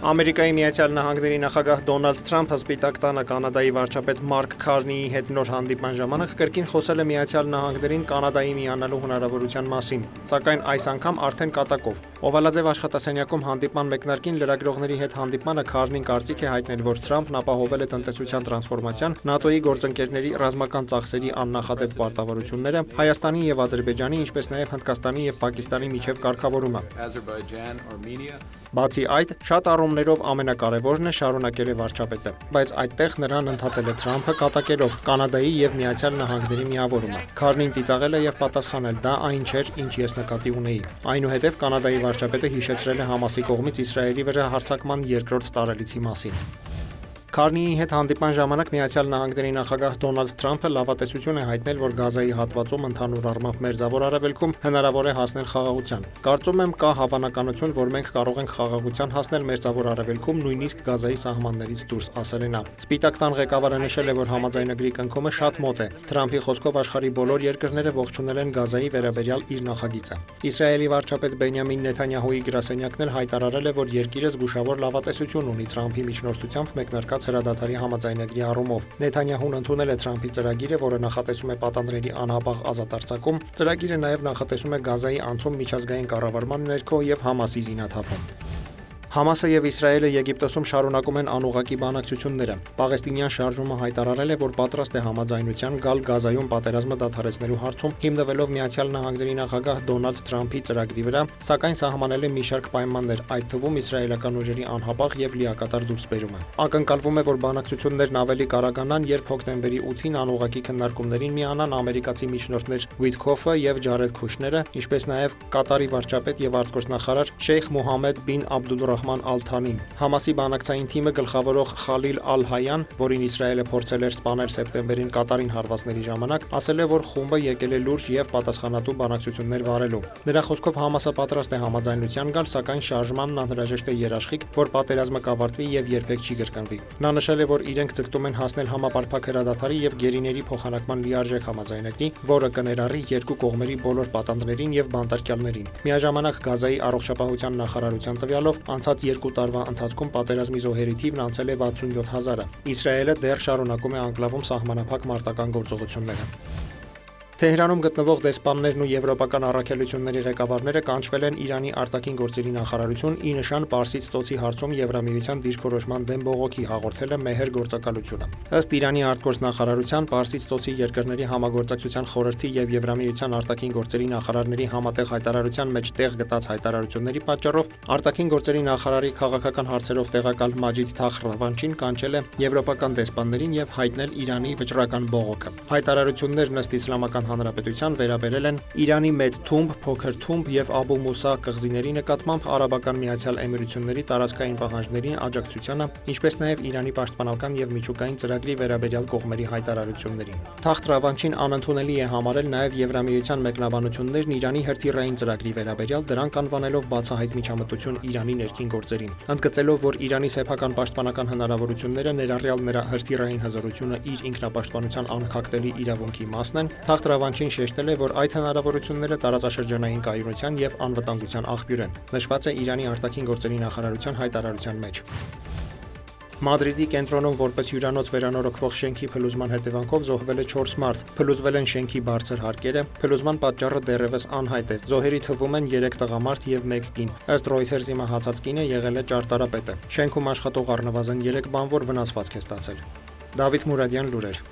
Ամերիկայի Միացյալ Նահանգների նախագահ Դոնալդ Թրամփը Սպիտակ տանը Կանադայի վարչապետ Մարկ Քարնիի հետ նոր հանդիպման ժամանակ կրկին խոսել է Միացյալ Նահանգներին Կանադայի միանալու հնարավորության մասին, սակայն այս անգամ արդեն կատակով։ Օվալաձև աշխատասենյակում հանդիպման մեկնարկին լրագրողների հետ հանդիպմանը Քարնին կարծիք է հայտնել, որ Թրամփն ապահովել է տնտեսության տրանսֆորմացիան, ՆԱՏՕ-ի գործընկերների ռազմական ծախսերի աննախադեպ պարտավորությունները, Հայաստանի եւ Ադրբեջանի, ինչպես նաեւ Հնդկաստանի եւ Պակիստանի միջև կարգավորումը։ Բացի այդ, շատ առումներով ամենակարևորն է, շարունակել է վարչապետը, բայց այդտեղ նրան ընդհատել է Թրամփը կատակելով Կանադայի եւ Միացյալ Նահանգների միավորումը։ Քարնին ծիծաղել է եւ պատասխանել՝ դա այն չէր, ինչ ես նկատի ունեի։ Այնուհետև Կանադայի վարչապետը հիշեցրել է Համասի կողմից Իսրայելի վրա հարձակման երկրորդ տարելիցի մասին։ Քարնիի հետ հանդիպման ժամանակ Միացյալ Նահանգների նախագահ Դոնալդ Թրամփը լավատեսություն է հայտնել, որ Գազայի հատվածում ընդհանուր առմամբ Մերձավոր Արևելքում հնարավոր է հասնել խաղաղության։ Կարծում եմ, կա հավանականություն, որ մենք կարող ենք խաղաղության հասնել Մերձավոր Արևելքում, նույնիսկ Գազայի սահմաններից դուրս, ասել է նա։ Սպիտակ տան ղեկավարը նշել է, որ համաձայնագրի կնքումը շատ մոտ է։ Թրամփի խոսքով աշխարհի բոլոր երկրները ողջունել են Գազայի վերաբերյալ իր նախագիծը։ Իսրայելի վարչապետ Բենյամին Նեթանյահուի գրասենյակն էլ հայտարարել է, որ երկիրը զգուշավոր լավատեսություն ունի Թրամփի միջնորդությամբ մեկնարկած հրադադարի համաձայնագրի առումով։ Նեթանյահուն ընդունել է Թրամփի ծրագիրը, որը նախատեսում է պատանդների անհապաղ ազատարձակում։ Ծրագիրը նաև նախատեսում է Գազայի անցում միջազգային կառավարման ներքո եւ Համասի զինաթափում։ Համասը եւ Իսրայելը Եգիպտոսում շարունակում են անուղղակի բանակցությունները։ Պաղեստինյան շարժումը հայտարարել է, որ պատրաստ է համաձայնության գալ Գազայում պատերազմը դադարեցնելու հարցում, հիմնվելով Միացյալ Նահանգների նախագահ Դոնալդ Թրամփի ծրագրի վրա, սակայն սահմանել է մի շարք պայմաններ, այդ թվում իսրայելական ուժերի անհապաղ եւ լիակատար դուրսբերումը։ Ակնկալվում է, որ բանակցություններն ավելի կարագանան, երբ հոկտեմբերի 8-ին անուղղակի քննարկումներին միանան ամերիկացի միջնորդներ Ուիթքոֆը եւ Ջարեդ Քուշները, ինչպես նաեւ Կատարի վարչապետ եւ արտգործնախարար Շեյխ Մոհամմեդ բին Աբդուլռահման Ալ-Թանին։ Համասի բանակցային թիմը գլխավորող Խալիլ Ալ-Հայան, որին Իսրայելը փորձել էր սպանել սեպտեմբերին Կատարին հարվածների ժամանակ, ասել է, որ խումբը եկել է լուրջ եւ պատասխանատու բանակցություններ վարելու։ Նրա խոսքով Համասը պատրաստ է համաձայնության գալ, սակայն շարժմանն անհրաժեշտ է երաշխիք, որ պատերազմը կավարտվի եւ երբեք չի կրկնվի։ Նա նշել է, որ իրենք ձգտում են հասնել համապարփակ հրադադարի եւ գերիների փոխանակման լիարժեք համաձայնագրի, որը կներառի երկու կողմերի բոլոր պատանդներին եւ բանտարկյալներին։ Միաժամանակ Գազայի առողջապահության նախարարության տվյալով անցած 2 տարվա ընթացքում պատերազմի զոհերի թիվն անցել է 67,000-ը։ Իսրայելը դեռ շարունակում է անկլավում սահմանափակ մարտական գործողությունները։ Թեհրանում գտնվող դեսպաններն ու եվրոպական առաքելությունների ղեկավարները կանչվել են Իրանի արտաքին գործերի նախարարություն ի նշան Պարսից ծոցի հարցում Եվրամիության դիրքորոշման դեմ բողոքի հաղորդել է Մեհեր գործակալությունը։ Ըստ Իրանի արտգործնախարարության Պարսից ծոցի երկրների համագործակցության խորհրդի եւ Եվրամիության արտաքին գործերի նախարարների համատեղ հայտարարության մեջ տեղ գտած հայտարարությունների պատճառով արտաքին գործերի նախարարի քաղաքական հարցերով տեղակալ Մաջիդ Թախ Ռավանչին կանչել է եվրոպական դեսպաններին եւ հայտնել Իրանի վճռական բողոքը։ Հայտարարություններն ըստ Իսլամական Հանրապետության վերաբերել են Իրանի մեծ թումբ, փոքր թումբ եւ Աբու Մուսա կղզիների նկատմամբ Արաբական Միացյալ Էմիրությունների տարածքային պահանջներին աջակցությանը, ինչպես նաեւ Իրանի պաշտպանական եւ միջուկային ծրագրի վերաբերյալ կողմերի հայտարարություններին։ Թախտ Ռավանչին անընդունելի է համարել նաեւ Եվրամիության մեկնաբանություններն Իրանի հրթիռային ծրագրի վերաբերյալ, դրանք անվանելով բացահայտ միջամտություն Իրանի ներքին գործերին, ընդգծելով, որ Իրանի սեփական պաշտպանական հնարավորությունները ներառյալ նրա հրթիռային հզորությունը իր ինքնապաշտպանության անքակտելի իրավունքի մասն են։ Թախտ Ռավանչին շեշտել է, որ այդ հնարավորությունները տարածաշրջանային կայունության եւ անվտանգության աղբյուր են, նշված է Իրանի արտաքին գործերի նախարարության հայտարարության մեջ։ Մադրիդի կենտրոնում որպես հյուրանոց վերանորոգվող շենքի փլուզման հետևանքով զոհվել է 4 մարդ, փլուզվել են շենքի բարձր հարկերը, փլուզման պատճառը դեռևս անհայտ է։ Զոհերի թվում են 3 տղամարդ եւ 1 կին։ Ըստ Reuters-ի մահացած կինը եղել է ճարտարապետը։ Շենքում աշխատող առնվազն 3 բանվոր վնասվածք է ստացել։ Դավիթ Մուրադյան, լուրեր։